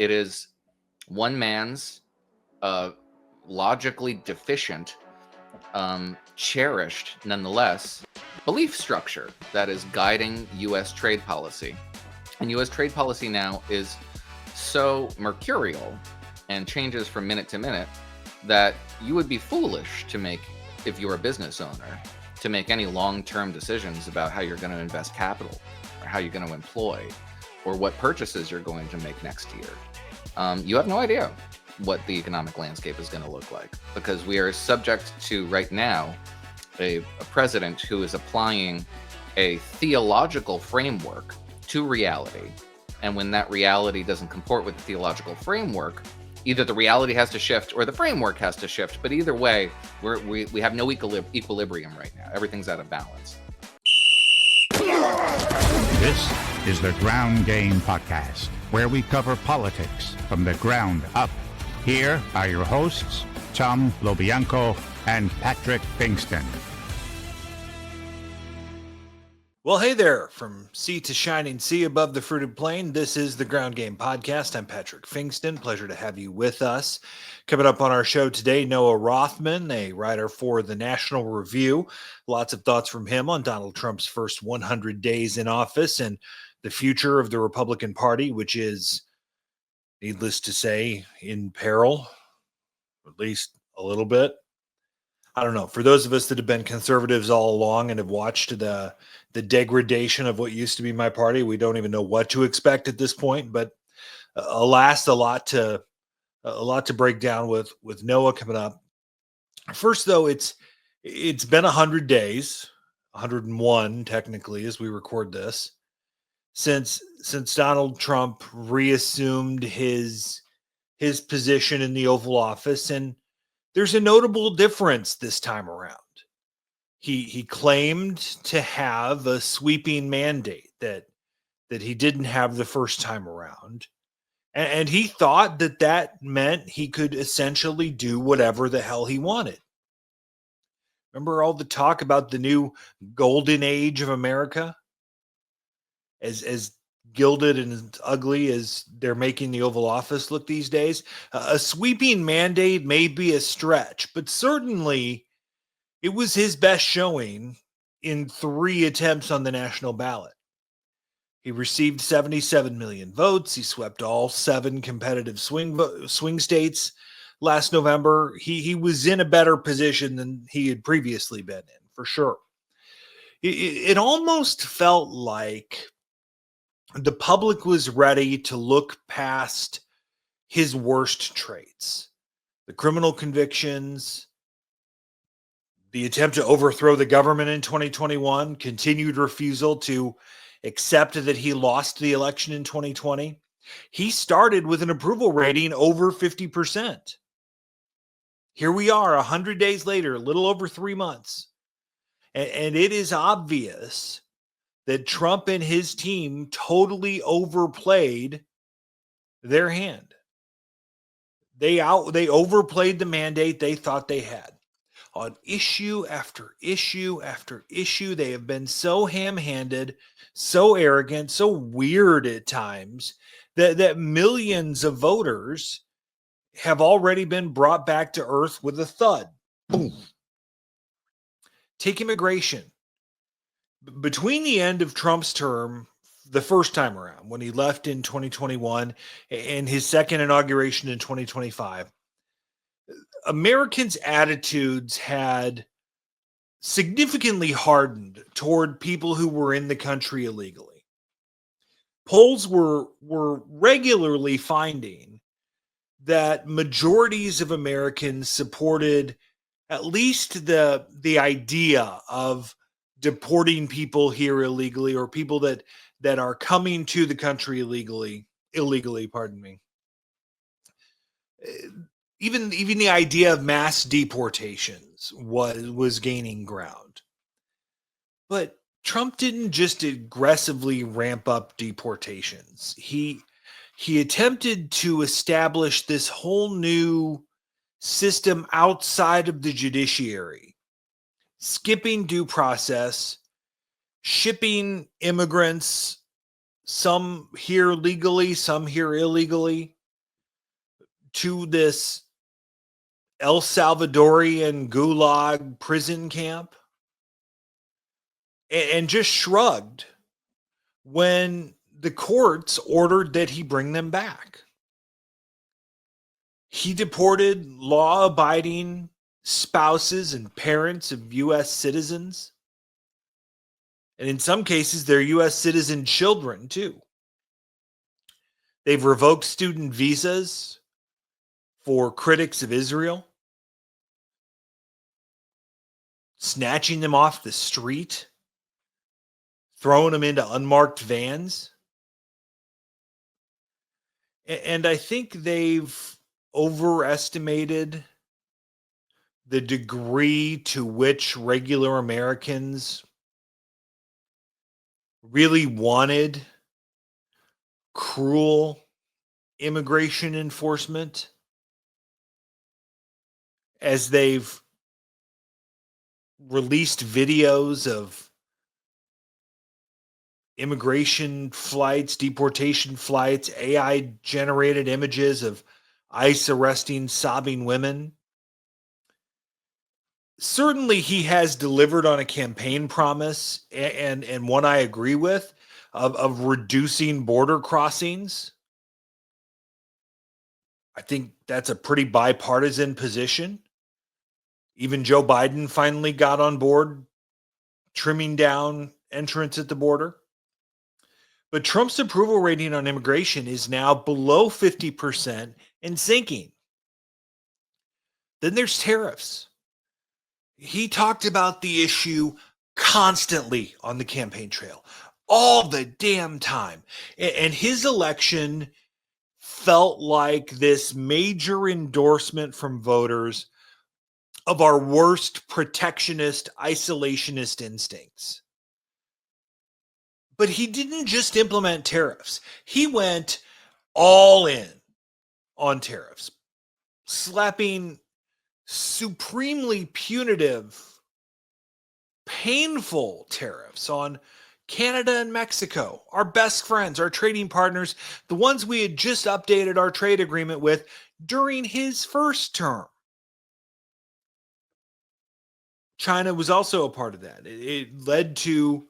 It is one man's logically deficient, cherished nonetheless, belief structure that is guiding U.S. trade policy. And U.S. trade policy now is so mercurial and changes from minute to minute that you would be foolish to make, if you're a business owner, to make any long-term decisions about how you're going to invest capital or how you're going to employ or what purchases you're going to make next year. You have no idea what the economic landscape is going to look like, because we are subject to, right now, a president who is applying a theological framework to reality. And when that reality doesn't comport with the theological framework, either the reality has to shift or the framework has to shift. But either way, we have no equilibrium right now. Everything's out of balance. This is the Ground Game Podcast, where we cover politics from the ground up. Here are your hosts, Tom Lobianco and Patrick Pfingsten. Well, hey there, from sea to shining sea above the fruited plain, this is the Ground Game Podcast. I'm Patrick Pfingsten. Pleasure to have you with us. Coming up on our show today, Noah Rothman, a writer for the National Review. Lots of thoughts from him on Donald Trump's first 100 days in office and the future of the Republican Party, which is, needless to say, in peril, at least a little bit. I don't know. For those of us that have been conservatives all along and have watched the degradation of what used to be my party, we don't even know what to expect at this point. But alas, a lot to break down with Noah coming up. First, though, it's been 100 days, 101 technically as we record this, since Donald Trump reassumed his position in the Oval Office, and there's a notable difference this time around. He claimed to have a sweeping mandate that he didn't have the first time around. And he thought that meant he could essentially do whatever the hell he wanted. Remember all the talk about the new golden age of America? As gilded and ugly as they're making the Oval Office look these days, a sweeping mandate may be a stretch, but certainly it was his best showing in 3 attempts on the national ballot. He received 77 million votes. He swept all 7 competitive swing states last November. He was in a better position than he had previously been in, for sure. It almost felt like the public was ready to look past his worst traits, the criminal convictions, the attempt to overthrow the government in 2021, continued refusal to accept that he lost the election in 2020. He started with an approval rating over 50%. Here we are 100 days later, a little over 3 months. And it is obvious that Trump and his team totally overplayed their hand. They overplayed the mandate they thought they had. On issue after issue after issue, they have been so ham-handed, so arrogant, so weird at times that millions of voters have already been brought back to earth with a thud. Boom. Take immigration. Between the end of Trump's term, the first time around, when he left in 2021, and his second inauguration in 2025, Americans' attitudes had significantly hardened toward people who were in the country illegally. Polls were regularly finding that majorities of Americans supported at least the idea of deporting people here illegally, or people that are coming to the country illegally, pardon me. Even the idea of mass deportations was gaining ground. But Trump didn't just aggressively ramp up deportations. He attempted to establish this whole new system outside of the judiciary, skipping due process, shipping immigrants, some here legally, some here illegally, to this El Salvadorian gulag prison camp and just shrugged when the courts ordered that he bring them back. He deported law-abiding spouses and parents of U.S. citizens. And in some cases, they're U.S. citizen children, too. They've revoked student visas for critics of Israel, snatching them off the street, throwing them into unmarked vans. And I think they've overestimated the degree to which regular Americans really wanted cruel immigration enforcement, as they've released videos of immigration flights, deportation flights, AI generated images of ICE arresting sobbing women. Certainly he has delivered on a campaign promise, and one I agree with, of reducing border crossings. I think that's a pretty bipartisan position. Even Joe Biden finally got on board, trimming down entrance at the border. But Trump's approval rating on immigration is now below 50% and sinking. Then there's tariffs. He talked about the issue constantly on the campaign trail, all the damn time. And his election felt like this major endorsement from voters of our worst protectionist, isolationist instincts. But he didn't just implement tariffs. He went all in on tariffs, slapping supremely punitive, painful tariffs on Canada and Mexico, our best friends, our trading partners, the ones we had just updated our trade agreement with during his first term. China was also a part of that. It led to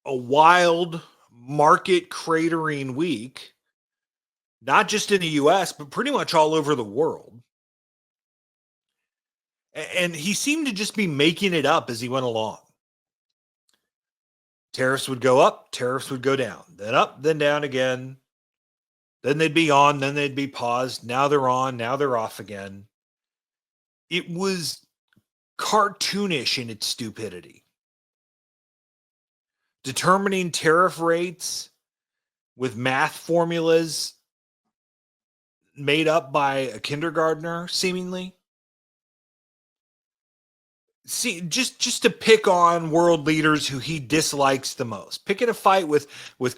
a wild market cratering week, not just in the US, but pretty much all over the world. And he seemed to just be making it up as he went along. Tariffs would go up, tariffs would go down, then up, then down again. Then they'd be on, then they'd be paused. Now they're on, now they're off again. It was cartoonish in its stupidity. Determining tariff rates with math formulas made up by a kindergartner, seemingly. See, just to pick on world leaders who he dislikes the most. Picking a fight with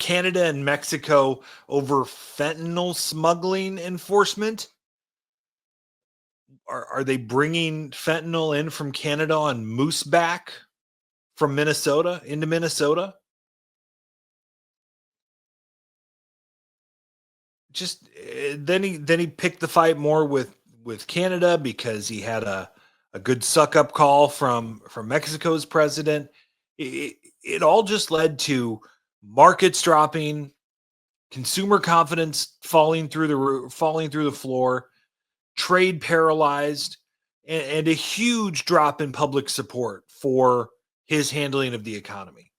Canada and Mexico over fentanyl smuggling enforcement. Are they bringing fentanyl in from Canada on mooseback from Minnesota into Minnesota? Just then he picked the fight more with Canada because he had a good suck up call from Mexico's president. It all just led to markets dropping, consumer confidence falling through the roof, falling through the floor, trade paralyzed, and a huge drop in public support for his handling of the economy.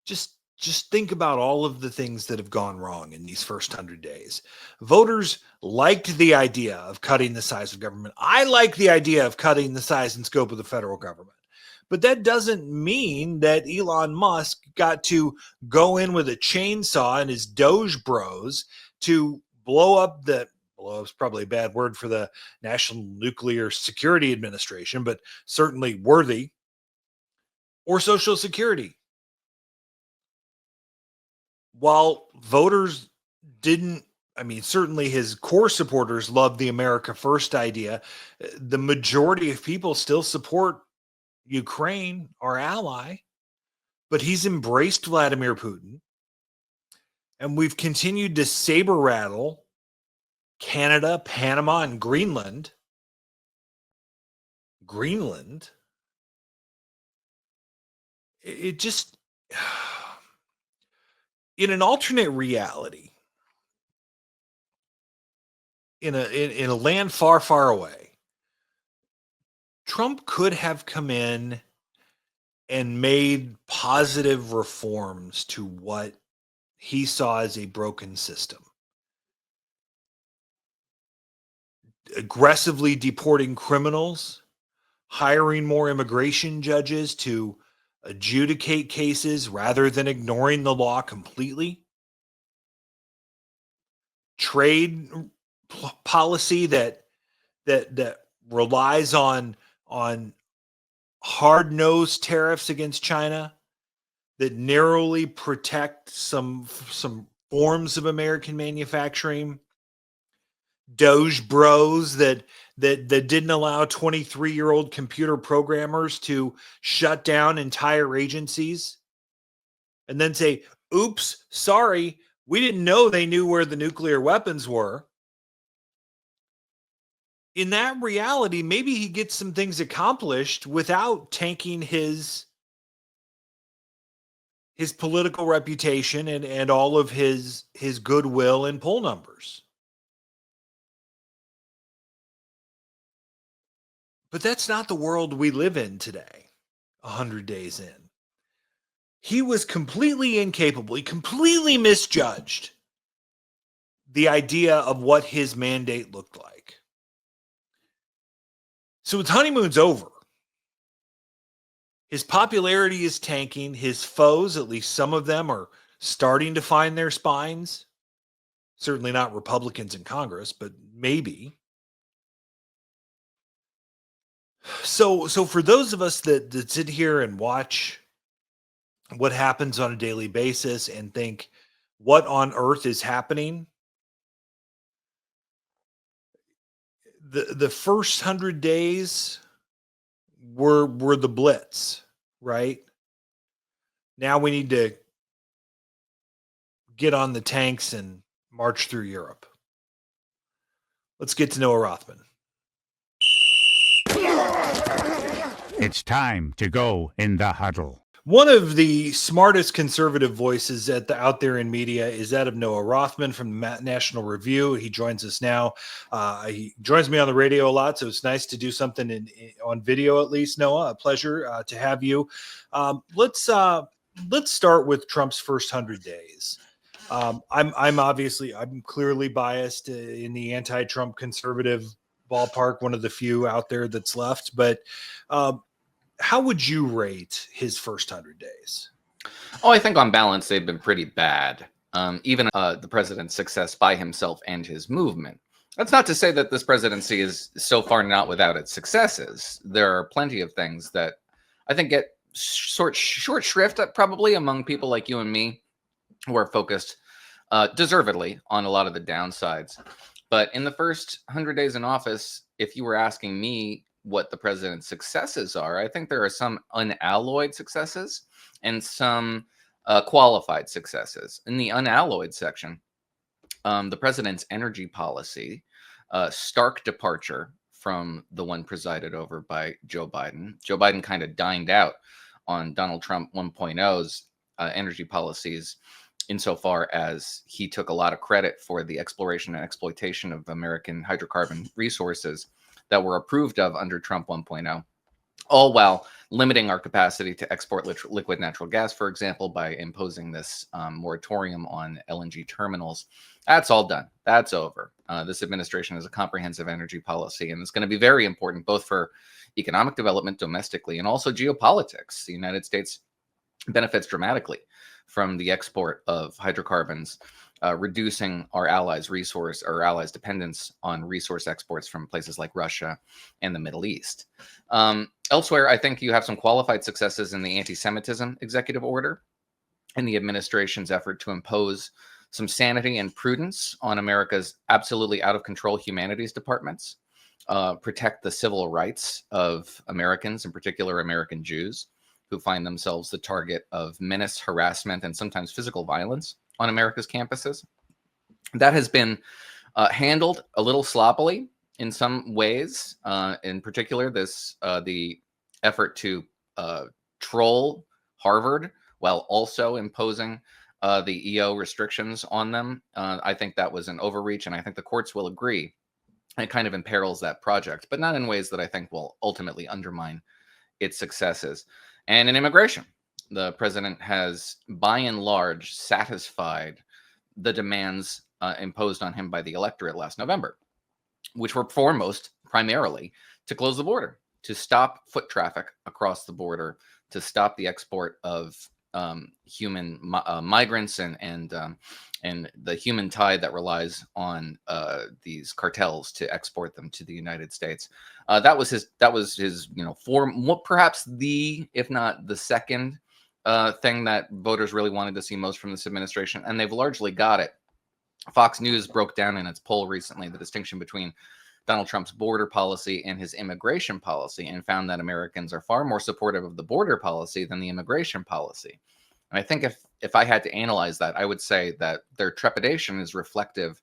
Just think about all of the things that have gone wrong in these first 100 days. Voters liked the idea of cutting the size of government. I like the idea of cutting the size and scope of the federal government. But that doesn't mean that Elon Musk got to go in with a chainsaw and his Doge bros to blow up is probably a bad word for the National Nuclear Security Administration, but certainly worthy, or Social Security. While voters didn't, certainly his core supporters loved the America First idea, the majority of people still support Ukraine, our ally, but he's embraced Vladimir Putin. And we've continued to saber rattle Canada, Panama, and Greenland. It just, in an alternate reality, in a land far, far away, Trump could have come in and made positive reforms to what he saw as a broken system. Aggressively deporting criminals, hiring more immigration judges to adjudicate cases rather than ignoring the law completely. Trade policy that relies on hard-nosed tariffs against China that narrowly protect some forms of American manufacturing. Doge bros that didn't allow 23-year-old computer programmers to shut down entire agencies and then say, oops, sorry, we didn't know they knew where the nuclear weapons were. In that reality, maybe he gets some things accomplished without tanking his political reputation and all of his goodwill and poll numbers. But that's not the world we live in today, 100 days in. He was completely incapable. He completely misjudged the idea of what his mandate looked like. So his honeymoon's over. His popularity is tanking. His foes, at least some of them, are starting to find their spines. Certainly not Republicans in Congress, but maybe. So for those of us that sit here and watch what happens on a daily basis and think, what on earth is happening? The first 100 days were the blitz, right? Now we need to get on the tanks and march through Europe. Let's get to Noah Rothman. It's time to go in the huddle. One of the smartest conservative voices out there in media is that of Noah Rothman from the National Review. He joins us now. He joins me on the radio a lot, so it's nice to do something on video at least. Noah, a pleasure to have you. Let's start with Trump's first 100 days. I'm clearly biased in the anti-Trump conservative ballpark, one of the few out there that's left, but how would you rate his first 100 days? Oh, I think on balance, they've been pretty bad. Even the president's success by himself and his movement. That's not to say that this presidency is so far not without its successes. There are plenty of things that I think get short shrift probably among people like you and me who are focused deservedly on a lot of the downsides. But in the first 100 days in office, if you were asking me what the president's successes are, I think there are some unalloyed successes and some qualified successes. In the unalloyed section, the president's energy policy, stark departure from the one presided over by Joe Biden. Joe Biden kind of dined out on Donald Trump 1.0's energy policies insofar as he took a lot of credit for the exploration and exploitation of American hydrocarbon resources that were approved of under Trump 1.0, all while limiting our capacity to export liquid natural gas, for example, by imposing this moratorium on LNG terminals. That's all done. That's over. This administration has a comprehensive energy policy, and it's going to be very important both for economic development domestically and also geopolitics. The United States benefits dramatically from the export of hydrocarbons, reducing our allies' dependence on resource exports from places like Russia and the Middle East. Elsewhere, I think you have some qualified successes in the anti-Semitism executive order and the administration's effort to impose some sanity and prudence on America's absolutely out of control humanities departments, protect the civil rights of Americans, in particular American Jews, who find themselves the target of menace, harassment, and sometimes physical violence on America's campuses. That has been handled a little sloppily in some ways. In particular, the effort to troll Harvard while also imposing the EO restrictions on them. I think that was an overreach, and I think the courts will agree. It kind of imperils that project, but not in ways that I think will ultimately undermine its successes. And in immigration, the president has, by and large, satisfied the demands imposed on him by the electorate last November, which were foremost primarily to close the border, to stop foot traffic across the border, to stop the export of human migrants and the human tide that relies on these cartels to export them to the United States. That was his perhaps if not the second thing that voters really wanted to see most from this administration, and they've largely got it. Fox News broke down in its poll recently the distinction between Donald Trump's border policy and his immigration policy, and found that Americans are far more supportive of the border policy than the immigration policy. And I think if I had to analyze that, I would say that their trepidation is reflective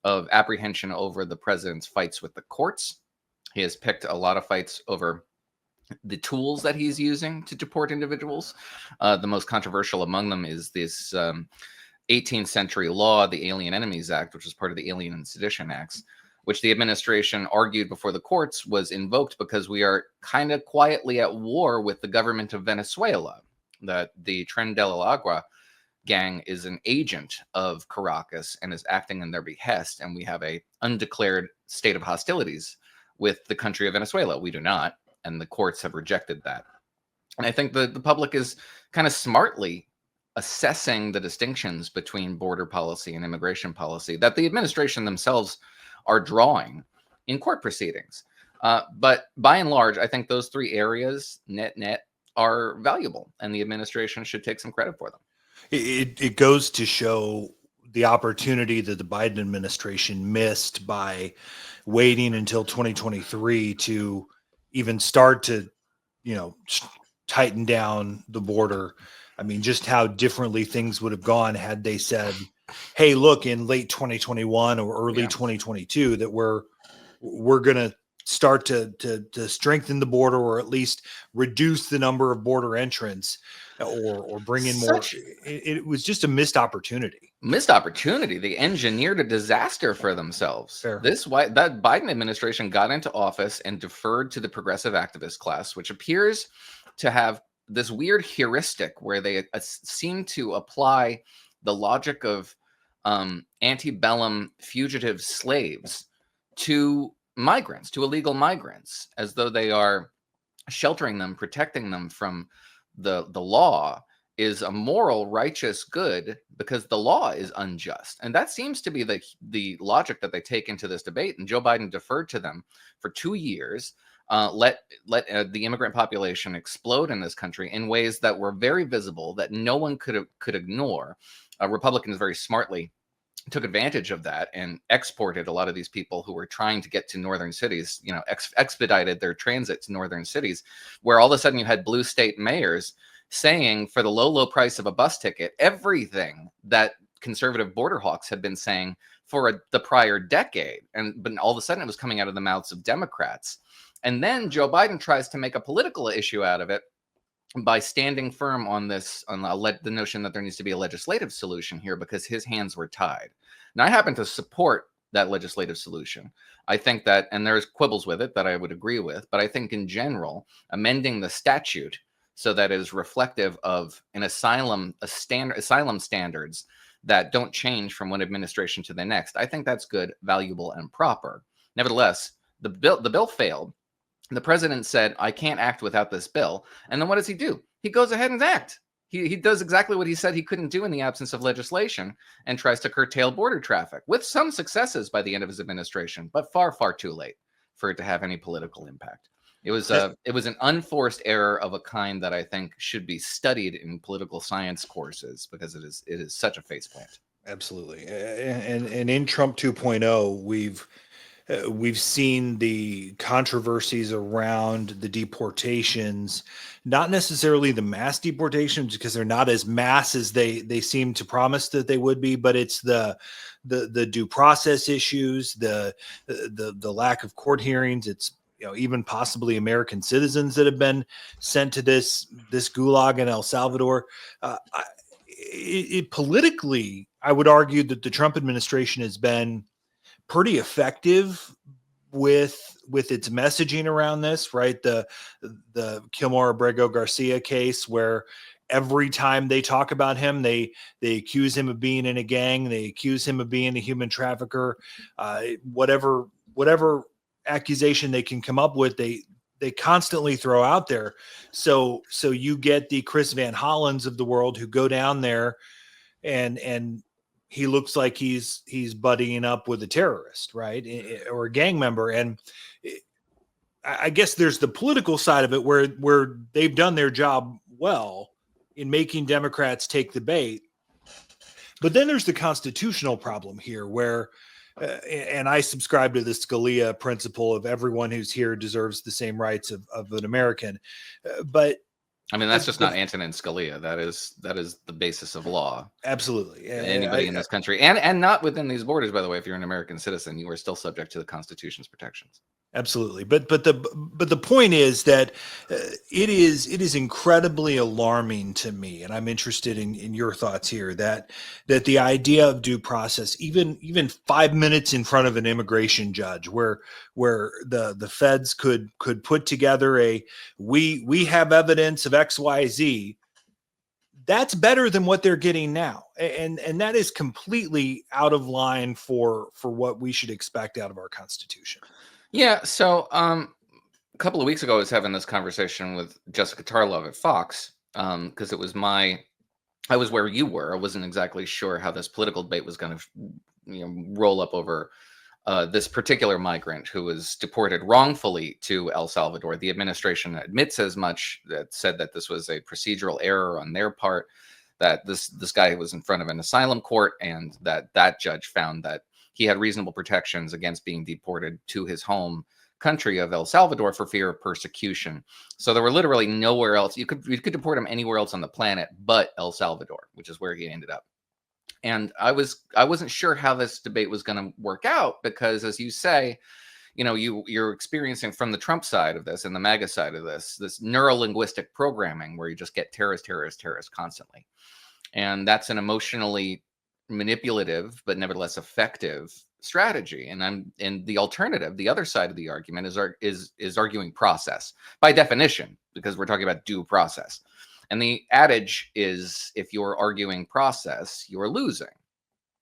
of apprehension over the president's fights with the courts. He has picked a lot of fights over the tools that he's using to deport individuals. The most controversial among them is this 18th century law, the Alien Enemies Act, which is part of the Alien and Sedition Acts, which the administration argued before the courts was invoked because we are kind of quietly at war with the government of Venezuela, that the Tren de la Agua gang is an agent of Caracas and is acting in their behest, and we have a undeclared state of hostilities with the country of Venezuela. We do not, and the courts have rejected that. And I think the public is kind of smartly assessing the distinctions between border policy and immigration policy that the administration themselves are drawing in court proceedings. But by and large, I think those three areas, net, are valuable, and the administration should take some credit for them. It goes to show the opportunity that the Biden administration missed by waiting until 2023 to even start to, tighten down the border. I mean, just how differently things would have gone had they said, hey, look, in late 2021 or early 2022, that we're going to start to strengthen the border, or at least reduce the number of border entrants, or bring in more. It was just a missed opportunity. They engineered a disaster for themselves. Fair. That Biden administration got into office and deferred to the progressive activist class, which appears to have this weird heuristic where they seem to apply the logic of antebellum fugitive slaves to migrants, to illegal migrants, as though they are sheltering them, protecting them from the law is a moral, righteous good because the law is unjust. And that seems to be the logic that they take into this debate. And Joe Biden deferred to them for 2 years, let the immigrant population explode in this country in ways that were very visible, that no one could ignore. Republicans very smartly took advantage of that and exported a lot of these people who were trying to get to northern cities, expedited their transit to northern cities, where all of a sudden you had blue state mayors saying, for the low price of a bus ticket, everything that conservative border hawks had been saying for the prior decade. But all of a sudden it was coming out of the mouths of Democrats. And then Joe Biden tries to make a political issue out of it by standing firm on the notion that there needs to be a legislative solution here because his hands were tied. Now, I happen to support that legislative solution. I think that, and there's quibbles with it that I would agree with, but I think in general, amending the statute so that it is reflective of an asylum standards that don't change from one administration to the next, I think that's good, valuable, and proper. Nevertheless, the bill failed. The president said, I can't act without this bill. And then what does he do? He goes ahead and acts. He does exactly what he said he couldn't do in the absence of legislation and tries to curtail border traffic with some successes by the end of his administration, but far, far too late for it to have any political impact. It was an unforced error of a kind that I think should be studied in political science courses because it is such a faceplant. Absolutely. And in Trump 2.0, we've we've seen the controversies around the deportations, not necessarily the mass deportations because they're not as mass as they seem to promise that they would be, but it's the due process issues, the lack of court hearings. It's even possibly American citizens that have been sent to this gulag in El Salvador. Politically, I would argue that the Trump administration has been pretty effective with its messaging around this, right? The Kilmore Abrego Garcia case, where every time they talk about him, they accuse him of being in a gang, they accuse him of being a human trafficker, whatever accusation they can come up with, they constantly throw out there. So you get the Chris Van Hollens of the world who go down there and he looks like he's buddying up with a terrorist, right? Or a gang member. And I guess there's the political side of it where they've done their job well in making Democrats take the bait. But then there's the constitutional problem here where, and I subscribe to the Scalia principle of everyone who's here deserves the same rights of an American. But I mean, that's just not Antonin Scalia. That is the basis of law. Absolutely. Anybody in this country, and not within these borders, by the way, if you're an American citizen, you are still subject to the Constitution's protections. Absolutely. But the point is that it is incredibly alarming to me, and I'm interested in your thoughts here, that the idea of due process, even 5 minutes in front of an immigration judge, where the feds could put together we have evidence of XYZ, that's better than what they're getting now. And that is completely out of line for what we should expect out of our Constitution. Yeah. So a couple of weeks ago, I was having this conversation with Jessica Tarlov at Fox because it was I was where you were. I wasn't exactly sure how this political debate was going to roll up over this particular migrant who was deported wrongfully to El Salvador. The administration admits as much, that said that this was a procedural error on their part, that this guy was in front of an asylum court, and that judge found that he had reasonable protections against being deported to his home country of El Salvador for fear of persecution. So there were literally nowhere else. You could deport him anywhere else on the planet but El Salvador, which is where he ended up. And I wasn't sure how this debate was going to work out because, as you say, you're experiencing from the Trump side of this and the MAGA side of this neurolinguistic programming where you just get terrorist constantly. And that's an emotionally manipulative but nevertheless effective strategy. And the alternative, the other side of the argument is arguing process by definition, because we're talking about due process. And the adage is, if you're arguing process, you're losing,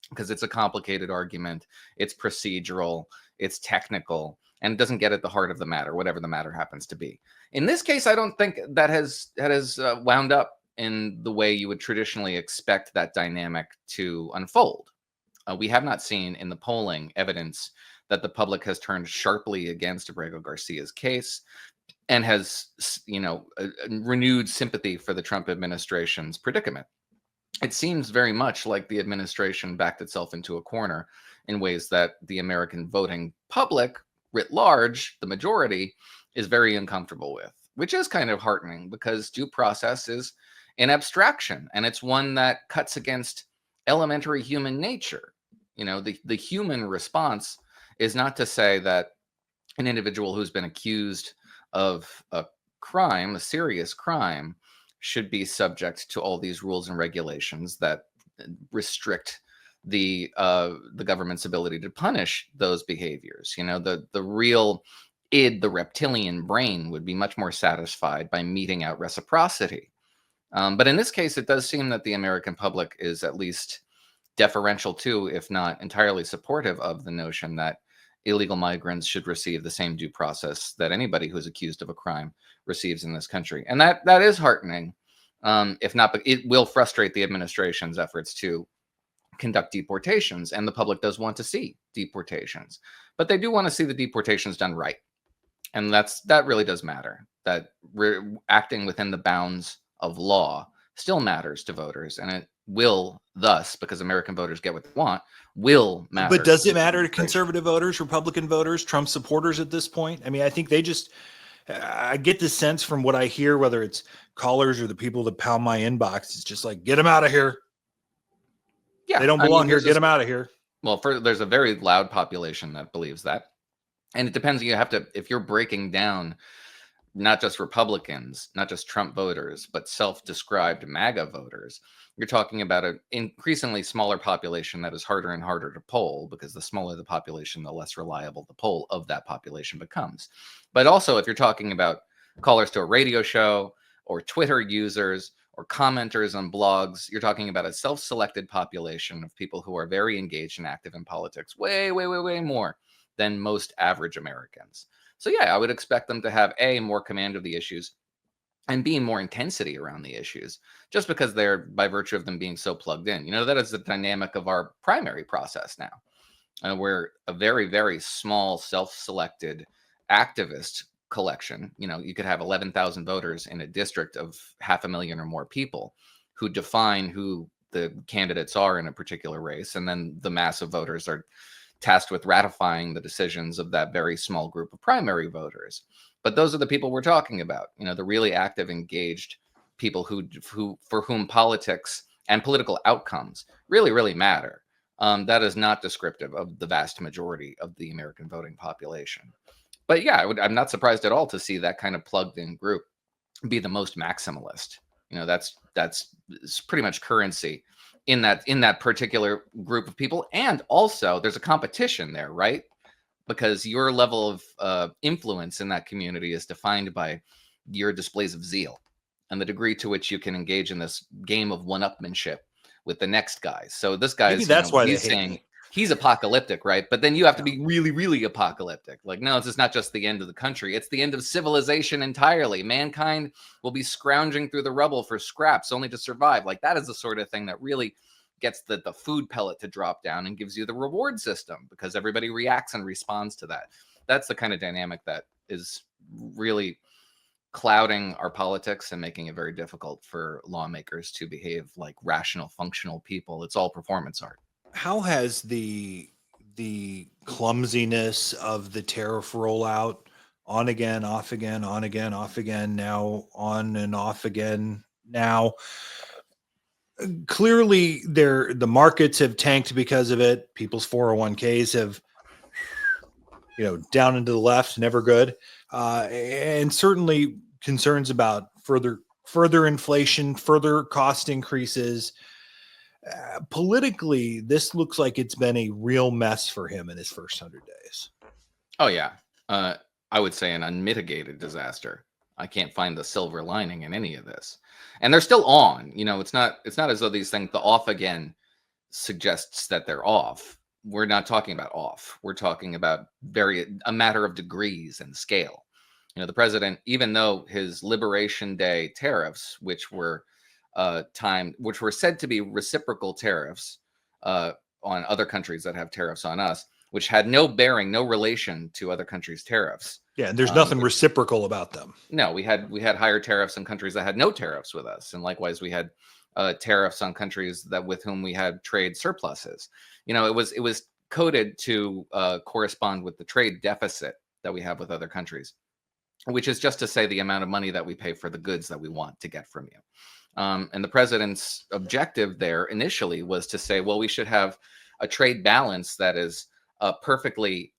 because it's a complicated argument, it's procedural, it's technical, and it doesn't get at the heart of the matter, whatever the matter happens to be. In this case, I don't think that has wound up in the way you would traditionally expect that dynamic to unfold. We have not seen in the polling evidence that the public has turned sharply against Abrego Garcia's case and has, renewed sympathy for the Trump administration's predicament. It seems very much like the administration backed itself into a corner in ways that the American voting public, writ large, the majority, is very uncomfortable with, which is kind of heartening because due process is an abstraction, and it's one that cuts against elementary human nature. The human response is not to say that an individual who's been accused of a crime, a serious crime, should be subject to all these rules and regulations that restrict the government's ability to punish those behaviors. The real id, the reptilian brain, would be much more satisfied by meting out reciprocity. But in this case, it does seem that the American public is at least deferential to, if not entirely supportive of, the notion that illegal migrants should receive the same due process that anybody who's accused of a crime receives in this country. And that is heartening, if not, but it will frustrate the administration's efforts to conduct deportations. And the public does want to see deportations, but they do want to see the deportations done right. And that really does matter, that acting within the bounds of law still matters to voters. And will thus, because American voters get what they want, will matter. But does it matter to conservative voters, Republican voters, Trump supporters at this point? I mean, I think I get the sense from what I hear, whether it's callers or the people that pound my inbox, it's just like, get them out of here. Yeah, they don't belong here. Get them out of here. Well, there's a very loud population that believes that. And it depends. If you're breaking down not just Republicans, not just Trump voters, but self-described MAGA voters, you're talking about an increasingly smaller population that is harder and harder to poll, because the smaller the population, the less reliable the poll of that population becomes. But also, if you're talking about callers to a radio show or Twitter users or commenters on blogs, you're talking about a self-selected population of people who are very engaged and active in politics, way, way, way, way more than most average Americans. So yeah, I would expect them to have A, more command of the issues, and B, more intensity around the issues, just because they're, by virtue of them being so plugged in. That is the dynamic of our primary process now. We're a very, very small, self-selected activist collection. You could have 11,000 voters in a district of 500,000 or more people who define who the candidates are in a particular race, and then the mass of voters are tasked with ratifying the decisions of that very small group of primary voters. But those are the people we're talking about, the really active, engaged people who for whom politics and political outcomes really, really matter. That is not descriptive of the vast majority of the American voting population. But yeah, I'm not surprised at all to see that kind of plugged in group be the most maximalist. That's pretty much currency in that particular group of people. And also there's a competition there, right? Because your level of influence in that community is defined by your displays of zeal and the degree to which you can engage in this game of one-upmanship with the next guy. So this guy, he's saying he's apocalyptic, right? But then you have to be really, really apocalyptic. Like, no, it's not just the end of the country. It's the end of civilization entirely. Mankind will be scrounging through the rubble for scraps only to survive. Like, that is the sort of thing that really gets the food pellet to drop down and gives you the reward system, because everybody reacts and responds to that. That's the kind of dynamic that is really clouding our politics and making it very difficult for lawmakers to behave like rational, functional people. It's all performance art. How has the clumsiness of the tariff rollout, on again, off again, on again, off again, now on and off again now, clearly the markets have tanked because of it. People's 401ks have, down and to the left, never good. And certainly concerns about further inflation, further cost increases. Politically, this looks like it's been a real mess for him in his first 100 days. Oh yeah. I would say an unmitigated disaster. I can't find the silver lining in any of this. And they're still on. It's not as though these things, the off again suggests that they're off. We're not talking about off. We're talking about a matter of degrees and scale. The president, even though his Liberation Day tariffs, which were said to be reciprocal tariffs on other countries that have tariffs on us, which had no relation to other countries' tariffs. Yeah, and there's nothing reciprocal about them. No, we had higher tariffs in countries that had no tariffs with us, and likewise we had tariffs on countries with whom we had trade surpluses. It was coded to correspond with the trade deficit that we have with other countries, which is just to say the amount of money that we pay for the goods that we want to get from you. And the president's objective there initially was to say, well, we should have a trade balance that is perfectly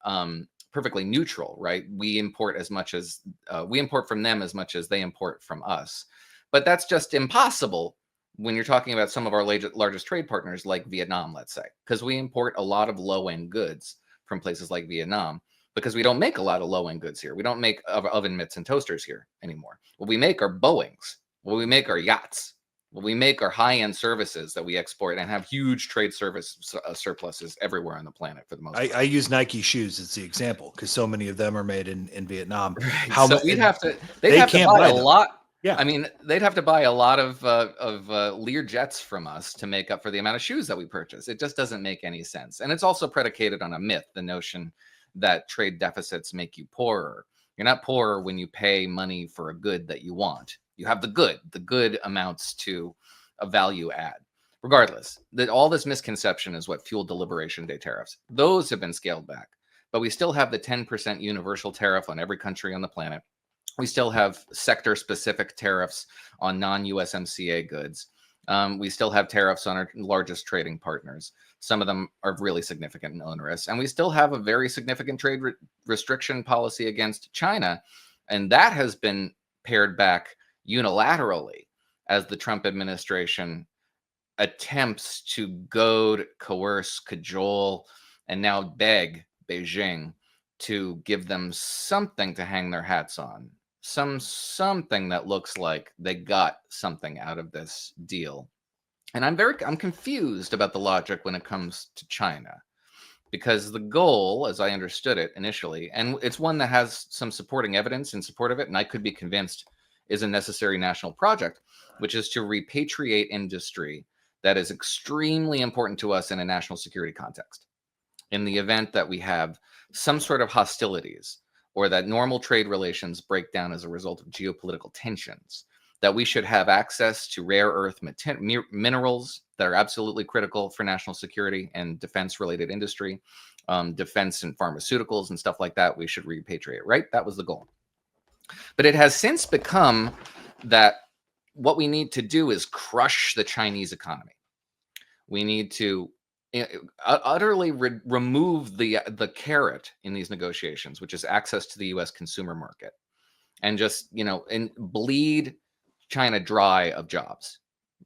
neutral, right? We import from them as much as they import from us. But that's just impossible when you're talking about some of our largest trade partners, like Vietnam, let's say, because we import a lot of low-end goods from places like Vietnam, because we don't make a lot of low-end goods here. We don't make oven mitts and toasters here anymore. What we make are Boeings. What we make are yachts. What we make are high-end services that we export and have huge trade service surpluses everywhere on the planet for the most part. I use Nike shoes as the example because so many of them are made in Vietnam. Right. So they'd have to buy a lot. Yeah, I mean, they'd have to buy a lot of Lear jets from us to make up for the amount of shoes that we purchase. It just doesn't make any sense. And it's also predicated on a myth, the notion that trade deficits make you poorer. You're not poorer when you pay money for a good that you want. You have the good. The good amounts to a value add. Regardless, that all this misconception is what fueled the Liberation Day tariffs. Those have been scaled back, but we still have the 10% universal tariff on every country on the planet. We still have sector-specific tariffs on non-USMCA goods. We still have tariffs on our largest trading partners. Some of them are really significant and onerous. And we still have a very significant trade restriction policy against China. And that has been pared back unilaterally as the Trump administration attempts to goad, coerce, cajole, and now beg Beijing to give them something to hang their hats on. Something that looks like they got something out of this deal. And I'm confused about the logic when it comes to China, because the goal, as I understood it initially, and it's one that has some supporting evidence in support of it, and I could be convinced is a necessary national project, which is to repatriate industry that is extremely important to us in a national security context. In the event that we have some sort of hostilities or that normal trade relations break down as a result of geopolitical tensions, that we should have access to rare earth minerals that are absolutely critical for national security and defense-related industry, defense and pharmaceuticals and stuff like that. We should repatriate, right? That was the goal. But it has since become that what we need to do is crush the Chinese economy. We need to utterly remove the carrot in these negotiations, which is access to the U.S. consumer market, and just and bleed China dry of jobs,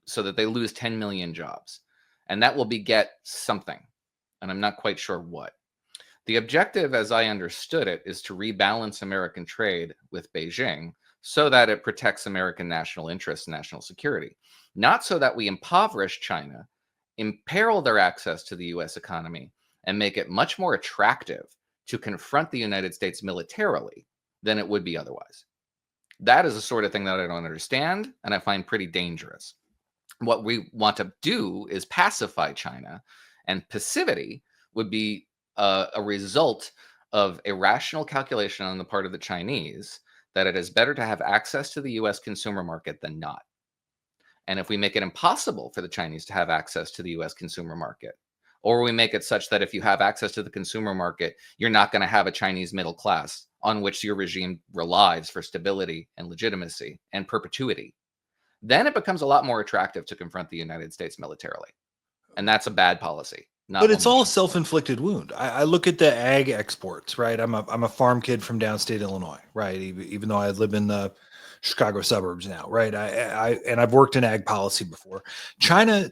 so that they lose 10 million jobs, and that will beget something, and I'm not quite sure what. The objective, as I understood it, is to rebalance American trade with Beijing so that it protects American national interests and national security, not so that we impoverish China, imperil their access to the U.S. economy, and make it much more attractive to confront the United States militarily than it would be otherwise. That is the sort of thing that I don't understand, and I find pretty dangerous. What we want to do is pacify China, and passivity would be a result of a rational calculation on the part of the Chinese that it is better to have access to the U.S. consumer market than not. And if we make it impossible for the Chinese to have access to the U.S. consumer market, or we make it such that if you have access to the consumer market, you're not going to have a Chinese middle class on which your regime relies for stability and legitimacy and perpetuity, then it becomes a lot more attractive to confront the United States militarily. And that's a bad policy. But it's all a self-inflicted wound. I look at the ag exports, right? I'm a farm kid from downstate Illinois, right? Even though I live in the Chicago suburbs now, right? And I've worked in ag policy before. China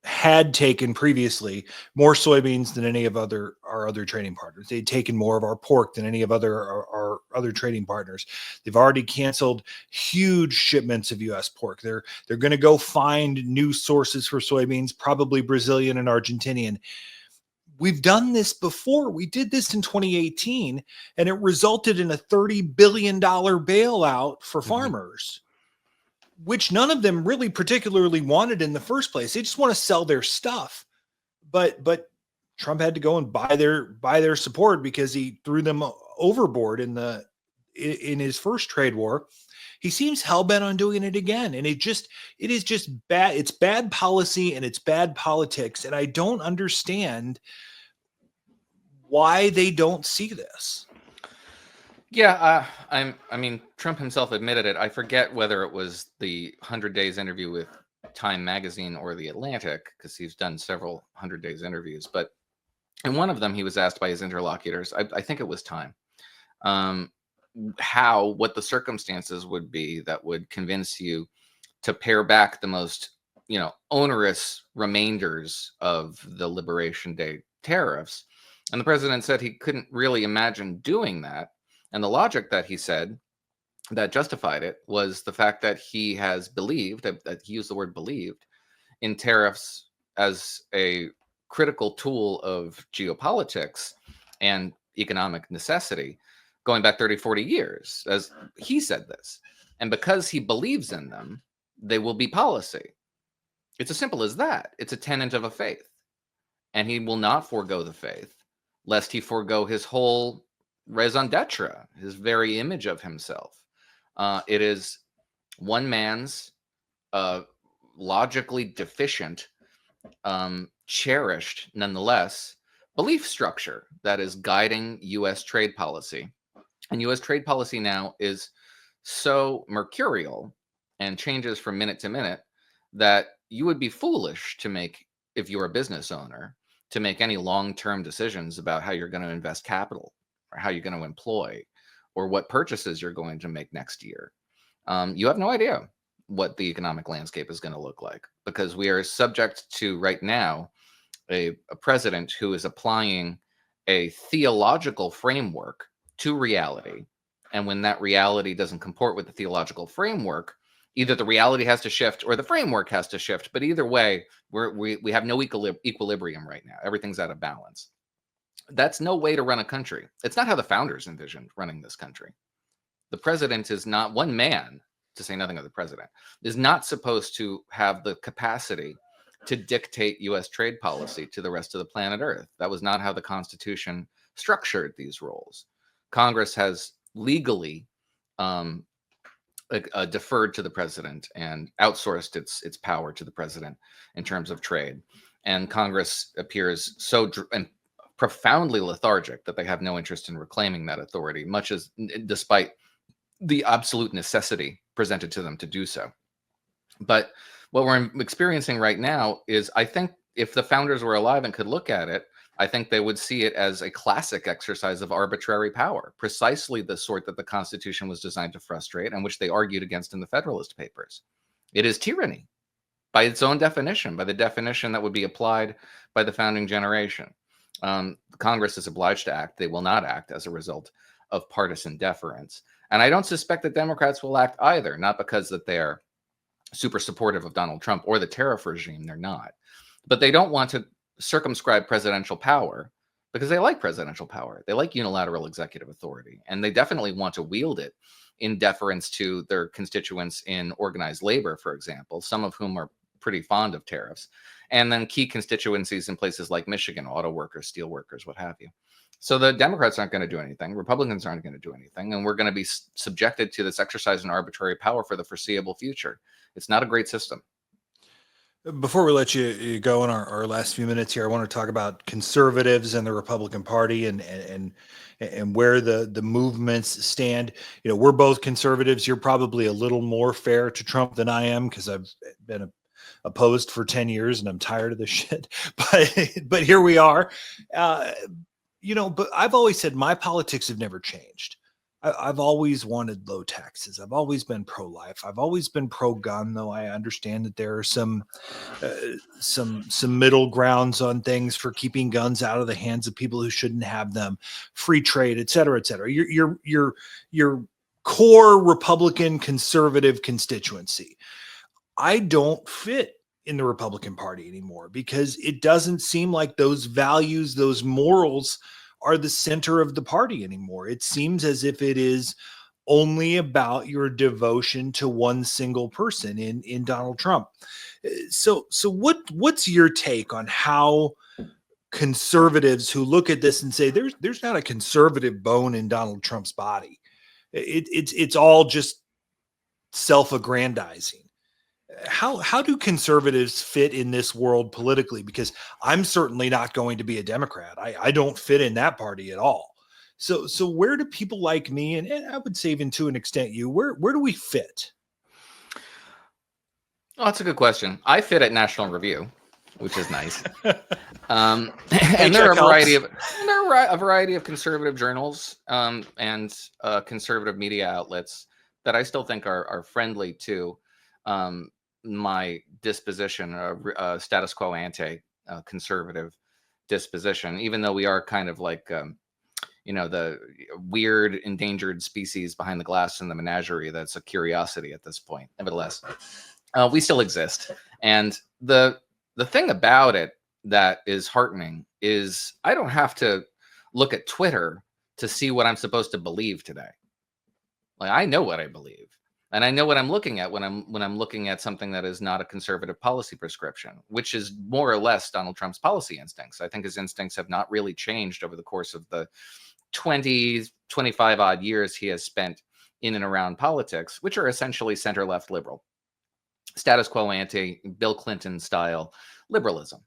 had taken previously more soybeans than any of our other trading partners. They'd taken more of our pork than any of our other trading partners. They've already canceled huge shipments of U.S. pork. They're going to go find new sources for soybeans, probably Brazilian and Argentinian. We've done this before. We did this in 2018, and it resulted in a $30 billion bailout for farmers, which none of them really particularly wanted in the first place. They just want to sell their stuff. But Trump had to go and buy their support because he threw them overboard in his first trade war. He seems hell-bent on doing it again. And it is just bad. It's bad policy and it's bad politics. And I don't understand why they don't see this. Yeah, I mean, Trump himself admitted it. I forget whether it was the 100 Days interview with Time Magazine or The Atlantic, because he's done several 100 Days interviews. But in one of them, he was asked by his interlocutors, I think it was Time, what the circumstances would be that would convince you to pare back the most, onerous remainders of the Liberation Day tariffs. And the president said he couldn't really imagine doing that. And the logic that he said that justified it was the fact that he has believed, that he used the word believed, in tariffs as a critical tool of geopolitics and economic necessity going back 30, 40 years, as he said this. And because he believes in them, they will be policy. It's as simple as that. It's a tenet of a faith. And he will not forego the faith, lest he forego his whole raison d'etre, his very image of himself. It is one man's logically deficient, cherished nonetheless, belief structure that is guiding U.S. trade policy. And U.S. trade policy now is so mercurial and changes from minute to minute that you would be foolish to make, if you're a business owner, to make any long-term decisions about how you're going to invest capital or how you're going to employ or what purchases you're going to make next year. You have no idea what the economic landscape is going to look like, because we are subject to right now a president who is applying a theological framework to reality. And when that reality doesn't comport with the theological framework, either the reality has to shift or the framework has to shift. But either way, we have no equilibrium right now. Everything's out of balance. That's no way to run a country. It's not how the founders envisioned running this country. The president is not, one man, to say nothing of the president, is not supposed to have the capacity to dictate U.S. trade policy to the rest of the planet Earth. That was not how the Constitution structured these roles. Congress has legally deferred to the president and outsourced its power to the president in terms of trade. And Congress appears so profoundly lethargic that they have no interest in reclaiming that authority, much as despite the absolute necessity presented to them to do so. But what we're experiencing right now is, I think if the founders were alive and could look at it, I think they would see it as a classic exercise of arbitrary power, precisely the sort that the Constitution was designed to frustrate and which they argued against in the Federalist Papers. It is tyranny by its own definition, by the definition that would be applied by the founding generation. Congress is obliged to act. They will not act as a result of partisan deference. And I don't suspect that Democrats will act either, not because that they're super supportive of Donald Trump or the tariff regime. They're not. But they don't want to circumscribe presidential power because they like presidential power. They like unilateral executive authority. And they definitely want to wield it in deference to their constituents in organized labor, for example, some of whom are pretty fond of tariffs. And then key constituencies in places like Michigan, auto workers, steel workers, what have you. So the Democrats aren't going to do anything. Republicans aren't going to do anything. And we're going to be subjected to this exercise in arbitrary power for the foreseeable future. It's not a great system. Before we let you go in our last few minutes here, I want to talk about conservatives and the Republican Party and where the movements stand. You know, we're both conservatives. You're probably a little more fair to Trump than I am because I've been opposed for 10 years and I'm tired of this shit. But here we are. You know, but I've always said my politics have never changed. I've always wanted low taxes. I've always been pro-life. I've always been pro-gun, though I understand that there are some middle grounds on things for keeping guns out of the hands of people who shouldn't have them, free trade, et cetera, et cetera. Your core Republican conservative constituency. I don't fit in the Republican Party anymore because it doesn't seem like those values, those morals are the center of the party anymore. It seems as if it is only about your devotion to one single person in Donald Trump. So what's your take on how conservatives who look at this and say there's not a conservative bone in Donald Trump's body? It's all just self-aggrandizing. How do conservatives fit in this world politically? Because I'm certainly not going to be a Democrat. I don't fit in that party at all. So where do people like me, and I would say even to an extent you, where do we fit? Oh, that's a good question. I fit at National Review, which is nice. And there are a variety of conservative journals and conservative media outlets that I still think are friendly to my disposition, status quo ante conservative disposition, even though we are kind of like, the weird endangered species behind the glass in the menagerie. That's a curiosity at this point. Nevertheless, we still exist. And the thing about it that is heartening is I don't have to look at Twitter to see what I'm supposed to believe today. Like, I know what I believe. And I know what I'm looking at when I'm looking at something that is not a conservative policy prescription, which is more or less Donald Trump's policy instincts. I think his instincts have not really changed over the course of the 25 odd years he has spent in and around politics, which are essentially center-left liberal. status quo ante, Bill Clinton style liberalism,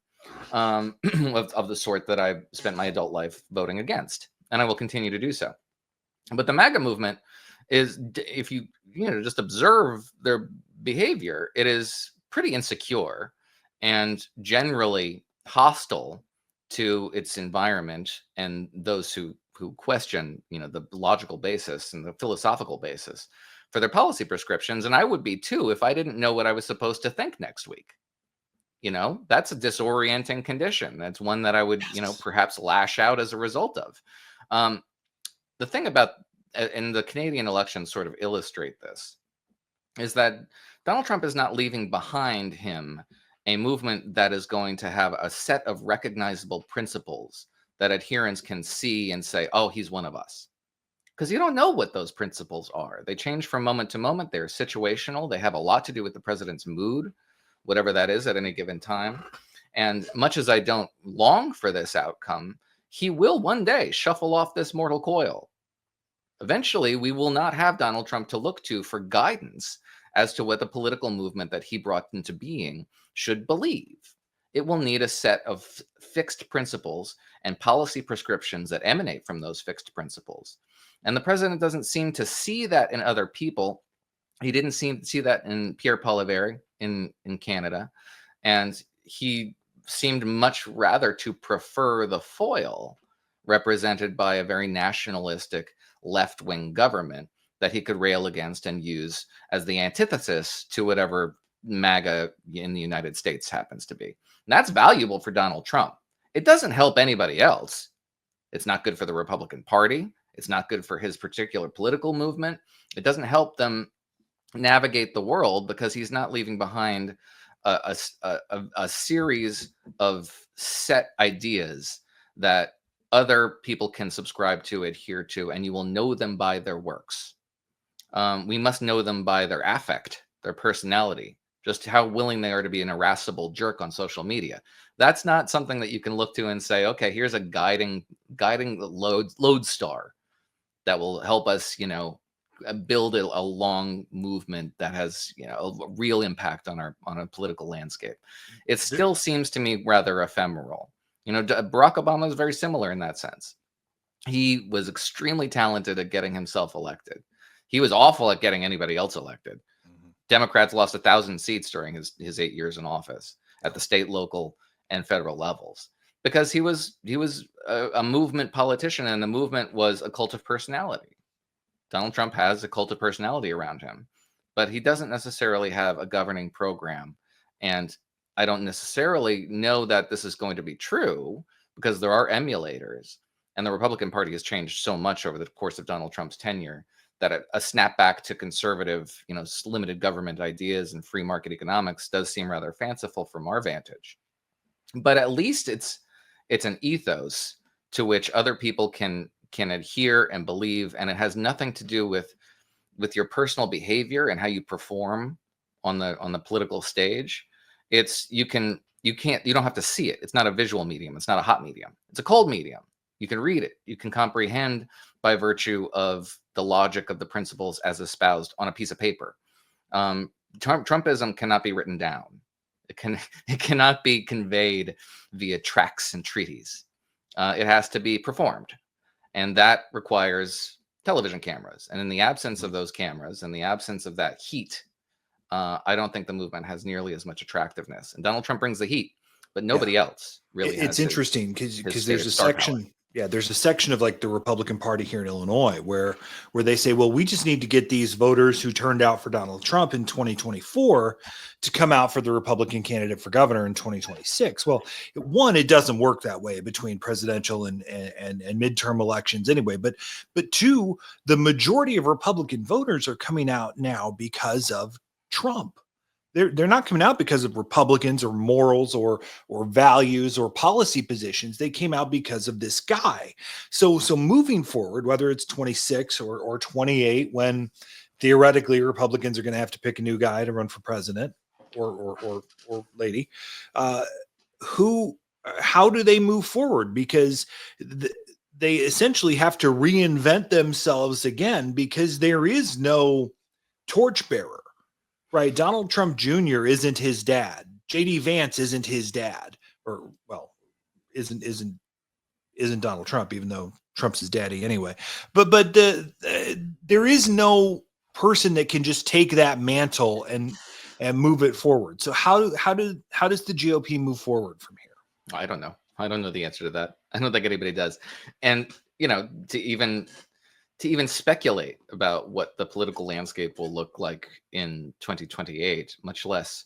of the sort that I've spent my adult life voting against, and I will continue to do so. But the MAGA movement is, if you just observe their behavior, it is pretty insecure and generally hostile to its environment and those who question the logical basis and the philosophical basis for their policy prescriptions. And I would be too if I didn't know what I was supposed to think next week. That's a disorienting condition. That's one that I would perhaps lash out as a result of. The thing about, and the Canadian elections sort of illustrate this, is that Donald Trump is not leaving behind him a movement that is going to have a set of recognizable principles that adherents can see and say, oh, he's one of us. Because you don't know what those principles are. They change from moment to moment. They're situational. They have a lot to do with the president's mood, whatever that is at any given time. And much as I don't long for this outcome, he will one day shuffle off this mortal coil. Eventually, we will not have Donald Trump to look to for guidance as to what the political movement that he brought into being should believe. It will need a set of fixed principles and policy prescriptions that emanate from those fixed principles. And the president doesn't seem to see that in other people. He didn't seem to see that in Pierre Poilievre in Canada. And he seemed much rather to prefer the foil represented by a very nationalistic left-wing government that he could rail against and use as the antithesis to whatever MAGA in the United States happens to be. And that's valuable for Donald Trump. It doesn't help anybody else. It's not good for the Republican Party. It's not good for his particular political movement. It doesn't help them navigate the world because he's not leaving behind a series of set ideas that other people can subscribe to, adhere to, and you will know them by their works. We must know them by their affect, their personality, just how willing they are to be an irascible jerk on social media. That's not something that you can look to and say, okay, here's a guiding lodestar that will help us, build a long movement that has, a real impact on a political landscape. It still seems to me rather ephemeral. Barack Obama is very similar in that sense. He was extremely talented at getting himself elected. He was awful at getting anybody else elected. Mm-hmm. Democrats lost 1,000 seats during his 8 years in office at the state, local, and federal levels because he was a movement politician, and the movement was a cult of personality. Donald Trump has a cult of personality around him, but he doesn't necessarily have a governing program. And I don't necessarily know that this is going to be true because there are emulators, and the Republican Party has changed so much over the course of Donald Trump's tenure that a snapback to conservative, limited government ideas and free market economics does seem rather fanciful from our vantage. But at least it's an ethos to which other people can adhere and believe, and it has nothing to do with your personal behavior and how you perform on the political stage. You don't have to see it. It's not a visual medium. It's not a hot medium. It's a cold medium. You can read it. You can comprehend by virtue of the logic of the principles as espoused on a piece of paper. Trumpism cannot be written down. It cannot be conveyed via tracts and treaties. It has to be performed, and that requires television cameras. And in the absence of those cameras, in the absence of that heat, I don't think the movement has nearly as much attractiveness. And Donald Trump brings the heat, but nobody else really. It's interesting because there's a section. Power. Yeah, there's a section of like the Republican Party here in Illinois where they say, well, we just need to get these voters who turned out for Donald Trump in 2024 to come out for the Republican candidate for governor in 2026. Well, one, it doesn't work that way between presidential and midterm elections anyway. But two, the majority of Republican voters are coming out now because of Trump. They're not coming out because of Republicans or morals or values or policy positions. They came out because of this guy. So moving forward, whether it's 26 or 28, when theoretically Republicans are going to have to pick a new guy to run for president or lady, how do they move forward? Because they essentially have to reinvent themselves again because there is no torchbearer. Right. Donald Trump Jr. isn't his dad. JD Vance isn't his dad, or well, isn't Donald Trump, even though Trump's his daddy anyway. But there is no person that can just take that mantle and move it forward. So how does the GOP move forward from here? I don't know. I don't know the answer to that. I don't think anybody does. And to even speculate about what the political landscape will look like in 2028, much less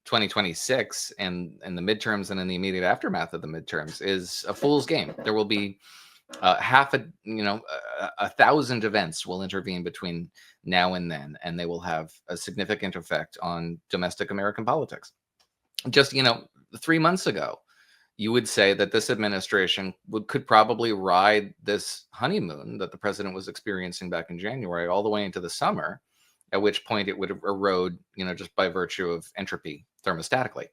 2026 and the midterms and in the immediate aftermath of the midterms, is a fool's game. There will be a thousand events will intervene between now and then, and they will have a significant effect on domestic American politics. Just 3 months ago, you would say that this administration could probably ride this honeymoon that the president was experiencing back in January all the way into the summer, at which point it would erode, just by virtue of entropy thermostatically.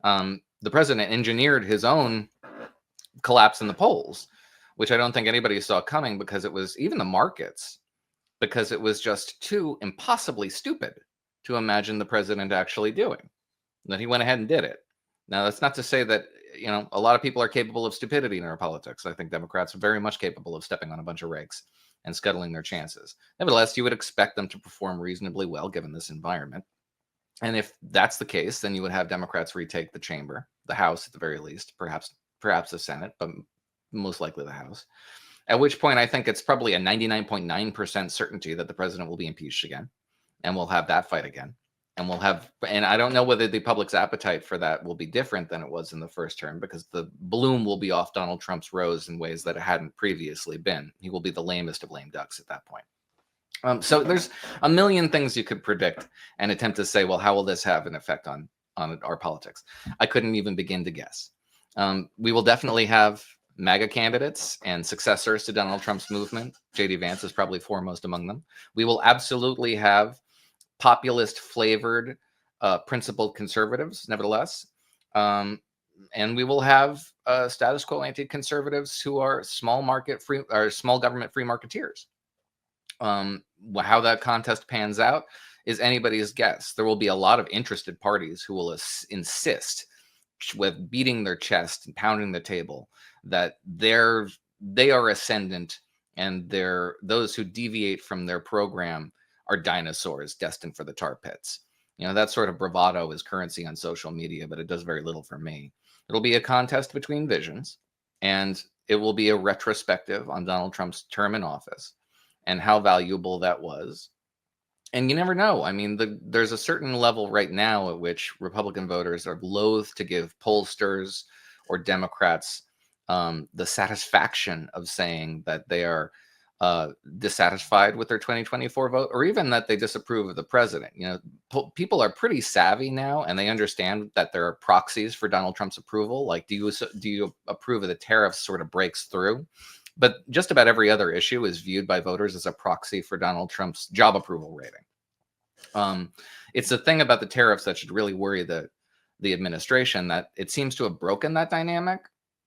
The president engineered his own collapse in the polls, which I don't think anybody saw coming, because it was, even the markets, because it was just too impossibly stupid to imagine the president actually doing. And then he went ahead and did it. Now, that's not to say that a lot of people are capable of stupidity in our politics. I think Democrats are very much capable of stepping on a bunch of rakes and scuttling their chances. Nevertheless, you would expect them to perform reasonably well given this environment. And if that's the case, then you would have Democrats retake the chamber, the House at the very least, perhaps the Senate, but most likely the House. At which point, I think it's probably a 99.9% certainty that the president will be impeached again, and we'll have that fight again. And I don't know whether the public's appetite for that will be different than it was in the first term, because the bloom will be off Donald Trump's rose in ways that it hadn't previously been. He will be the lamest of lame ducks at that point. So there's a million things you could predict and attempt to say, well, how will this have an effect on our politics? I couldn't even begin to guess. We will definitely have MAGA candidates and successors to Donald Trump's movement. JD Vance is probably foremost among them. We will absolutely have populist flavored, principled conservatives, nevertheless. And we will have status quo anti-conservatives who are small government free marketeers. How that contest pans out is anybody's guess. There will be a lot of interested parties who will insist, with beating their chest and pounding the table, that they are ascendant, and those who deviate from their program are dinosaurs destined for the tar pits. That sort of bravado is currency on social media, but it does very little for me. It'll be a contest between visions, and it will be a retrospective on Donald Trump's term in office and how valuable that was. And you never know. I mean, there's a certain level right now at which Republican voters are loath to give pollsters or Democrats the satisfaction of saying that they are dissatisfied with their 2024 vote, or even that they disapprove of the president. People are pretty savvy now, and they understand that there are proxies for Donald Trump's approval. Like, do you approve of the tariffs sort of breaks through? But just about every other issue is viewed by voters as a proxy for Donald Trump's job approval rating. It's the thing about the tariffs that should really worry the administration, that it seems to have broken that dynamic,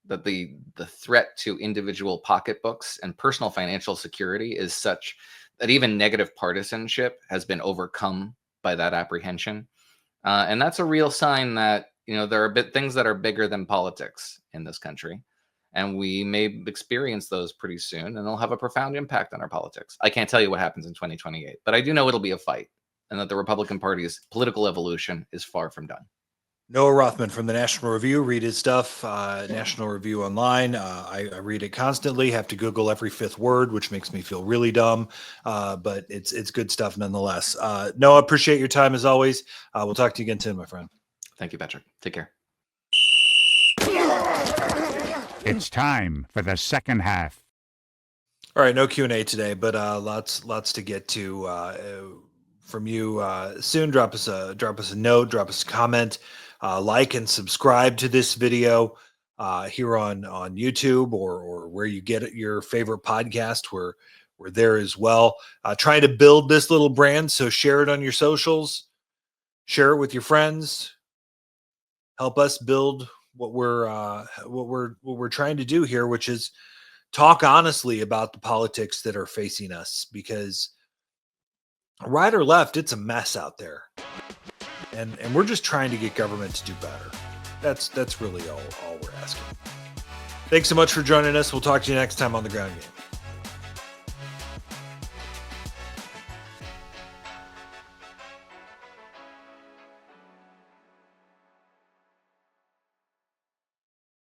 that the threat to individual pocketbooks and personal financial security is such that even negative partisanship has been overcome by that apprehension. And that's a real sign that, there are things that are bigger than politics in this country. And we may experience those pretty soon, and they'll have a profound impact on our politics. I can't tell you what happens in 2028, but I do know it'll be a fight, and that the Republican Party's political evolution is far from done. Noah Rothman from the National Review. Read his stuff, National Review online. I read it constantly. Have to Google every fifth word, which makes me feel really dumb. But it's good stuff nonetheless. Noah, appreciate your time as always. We'll talk to you again soon, my friend. Thank you, Patrick. Take care. It's time for the second half. All right, no Q&A today, but lots to get to from you soon. Drop us a note, drop us a comment, like and subscribe to this video here on YouTube or where you get your favorite podcast. We're there as well. Trying to build this little brand, so share it on your socials, share it with your friends. Help us build what we're trying to do here, which is talk honestly about the politics that are facing us, because right or left, it's a mess out there. And we're just trying to get government to do better. That's really all we're asking. Thanks so much for joining us. We'll talk to you next time on The Ground Game.